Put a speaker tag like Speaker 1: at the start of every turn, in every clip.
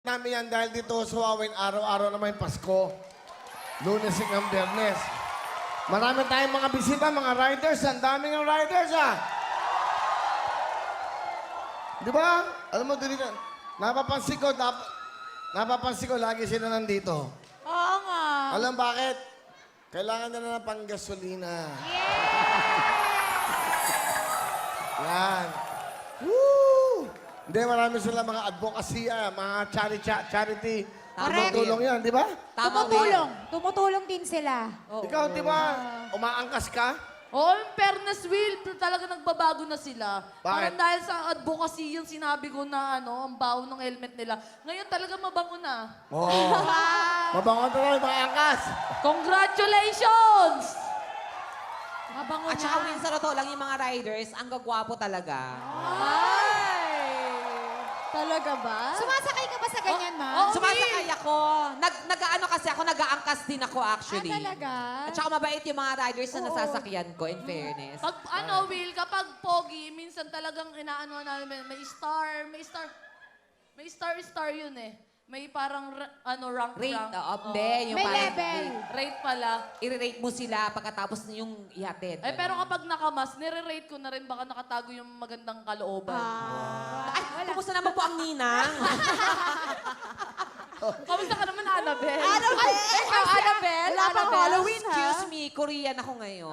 Speaker 1: Namin yan dahil dito sa Huawei, araw-araw naman yung Pasko. Lunes hanggang Biyernes. Marami tayong mga bisita, mga riders. Ang daming ng riders, ah. Di ba? Alam mo, dito, napapansin ko, lagi sila nandito.
Speaker 2: Oo nga.
Speaker 1: Alam bakit? Kailangan nila ng panggasolina. Yan. Woo! Hindi, marami sila mga advocacy, mga charity. Tumutulong yan, di ba?
Speaker 2: Tumutulong. Tumutulong din sila.
Speaker 1: Ikaw, di ba, umaangkas ka?
Speaker 3: Oo, in fairness, Will, talaga nagbabago na sila.
Speaker 1: Bakit?
Speaker 3: Parang dahil sa advocacy yung sinabi ko na ang baho ng helmet nila. Ngayon talaga mabango na.
Speaker 1: Oo. Mabangon talaga yung mga angkas.
Speaker 3: Congratulations!
Speaker 2: Mabango
Speaker 4: At saka minsan na to lang yung mga riders, ang gagwapo talaga.
Speaker 2: Ay! Talaga ba? Sumasakay ka ba sa ganyan, ma?
Speaker 3: Oo.
Speaker 4: Sumasakay ako. Nag-ano kasi ako, nag-aangkas din ako actually.
Speaker 2: Talaga?
Speaker 4: At saka mabait yung mga riders na nasasakyan ko, in fairness.
Speaker 3: Pag Will, kapag pogi, minsan talagang inaano namin, may star yun eh. May parang rank.
Speaker 4: Rate,
Speaker 3: Oo.
Speaker 4: hindi. Yung
Speaker 2: May
Speaker 4: parang
Speaker 2: level.
Speaker 3: Rate pala.
Speaker 4: I-rate mo sila pagkatapos na yung ihatid.
Speaker 3: Eh, pero kapag nakamas, nire-rate ko na rin baka nakatago yung magandang kalooban.
Speaker 4: Ay, kumusta naman po ang ninang?
Speaker 3: Kamusta ka naman, Annabelle?
Speaker 2: Annabelle? Wala pang Halloween, ha?
Speaker 4: Excuse me, Korean ako ngayon.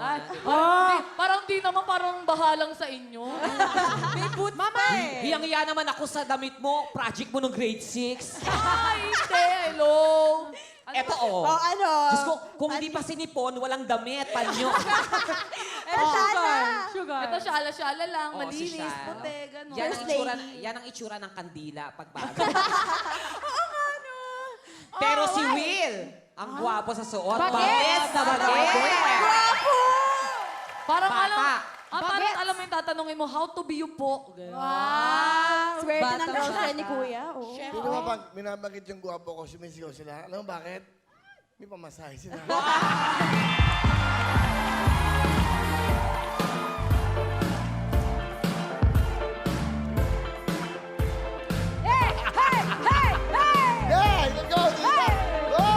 Speaker 3: Parang di naman parang bahalang sa inyo.
Speaker 2: May boot Mama eh.
Speaker 4: Hiyang-hiya naman ako sa damit mo. Project mo nung grade 6.
Speaker 3: Ay, hindi. Hello.
Speaker 4: Eto, oh.
Speaker 2: ano?
Speaker 4: Diyos ko, kung hindi pa sinipon, walang damit, panyo.
Speaker 2: Sugar.
Speaker 3: Ito, syala-syala lang,
Speaker 4: Oh, si
Speaker 3: malinis,
Speaker 4: Shal.
Speaker 3: puti, gano'n.
Speaker 4: Yan ang itsura ng kandila pagbago. Pero si Will, ang gwapo sa suot.
Speaker 2: Bagets!
Speaker 4: Na bagets!
Speaker 3: Parang
Speaker 4: Bata.
Speaker 3: parang alam mo yung tatanungin mo, how to be you po.
Speaker 2: Wow! Swerte
Speaker 4: Bata
Speaker 2: ng girlfriend ni Kuya. Oh.
Speaker 1: Hindi mo pag minabagit yung guwapo ko, sumisigaw sila. Alam mo bakit? May pamasahe sila.
Speaker 2: Hey! Hey! Hey! Hey!
Speaker 1: Yeah! Let's go! Go!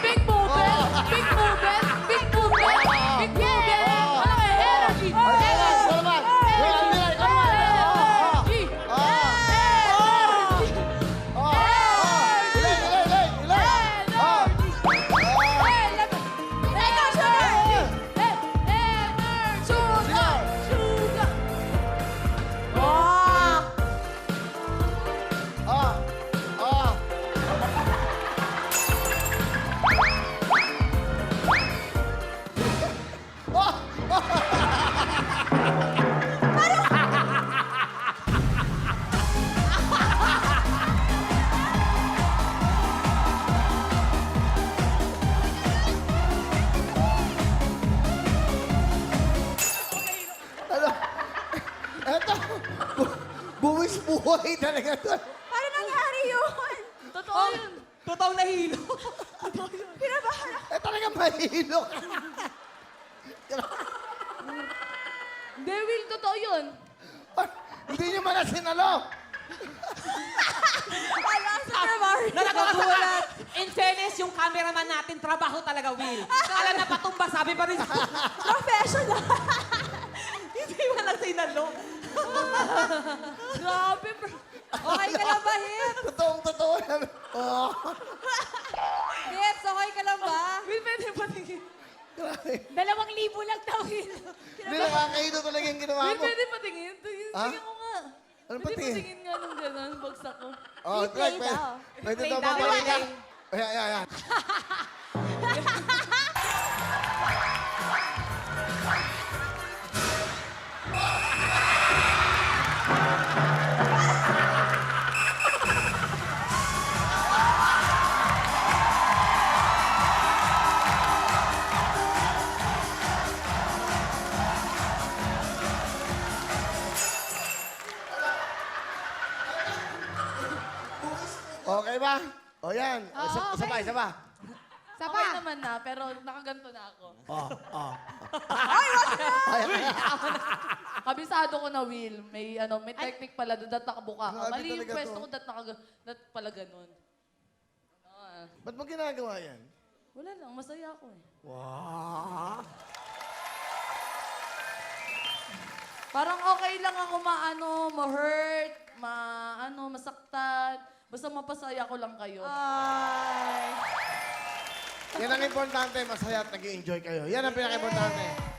Speaker 3: Big movement! Big movement! Big movement! Big movement! Ano kaya? Energy!
Speaker 1: Ay, ito naman! Yung Almira, ikaw naman!
Speaker 3: Energy!
Speaker 1: Eto! Buwis buhay talaga to.
Speaker 2: Paano nangyari yun?
Speaker 3: Totoo yun.
Speaker 4: Totoong nahilo.
Speaker 1: Eh talaga mahilo ka.
Speaker 3: Hindi, Will, totoo yun.
Speaker 1: Hindi nyo man na sinalo.
Speaker 4: Nakakagulat. In fairness, yung cameraman natin, trabaho talaga, Will. Alam na patumba, sabi pa rin.
Speaker 2: Professional.
Speaker 4: Hindi mo lang sinalo.
Speaker 3: Grabe, bro.
Speaker 4: Okay ka lang ba, Hip?
Speaker 1: Totoo yan. Oh,
Speaker 4: Hip, okay ka lang ba?
Speaker 3: Will, pwede patingin.
Speaker 1: grabe.
Speaker 2: 2,000 lang daw yun.
Speaker 1: Hindi nakakaino talaga yung ginawa
Speaker 3: Will,
Speaker 1: mo.
Speaker 3: pwede patingin. Tingin
Speaker 1: Ha?
Speaker 3: ko nga.
Speaker 1: Ano
Speaker 3: Pwede
Speaker 1: patingin?
Speaker 3: patingin nga nung gano'n, bagsak ko.
Speaker 1: Oh,
Speaker 2: Replay
Speaker 1: pwede.
Speaker 2: daw.
Speaker 1: Pwede
Speaker 4: Replay
Speaker 1: daw
Speaker 4: daw,
Speaker 1: babalik ka.
Speaker 4: replay.
Speaker 1: Ayan. Okay ba? O yan.
Speaker 2: Oo,
Speaker 1: Isa pa.
Speaker 2: Sa
Speaker 3: Okay naman na, pero nakaganto na ako.
Speaker 1: Oh.
Speaker 3: Kabisado ko na, Will. May technique pala doon, dat nakabuka ka.
Speaker 1: Grabe
Speaker 3: Mali yung
Speaker 1: talaga
Speaker 3: pwesto
Speaker 1: to.
Speaker 3: ko, dat pala ganun.
Speaker 1: Ba't mo ginagawa yan?
Speaker 3: Wala lang, masaya ako eh.
Speaker 1: Wow!
Speaker 3: Parang okay lang ako ma-hurt, masaktan. Basta mapasaya ko lang kayo.
Speaker 2: Ay.
Speaker 1: Yan ang importante, masaya at nag-i-enjoy kayo. Yan ang pinaka-importante.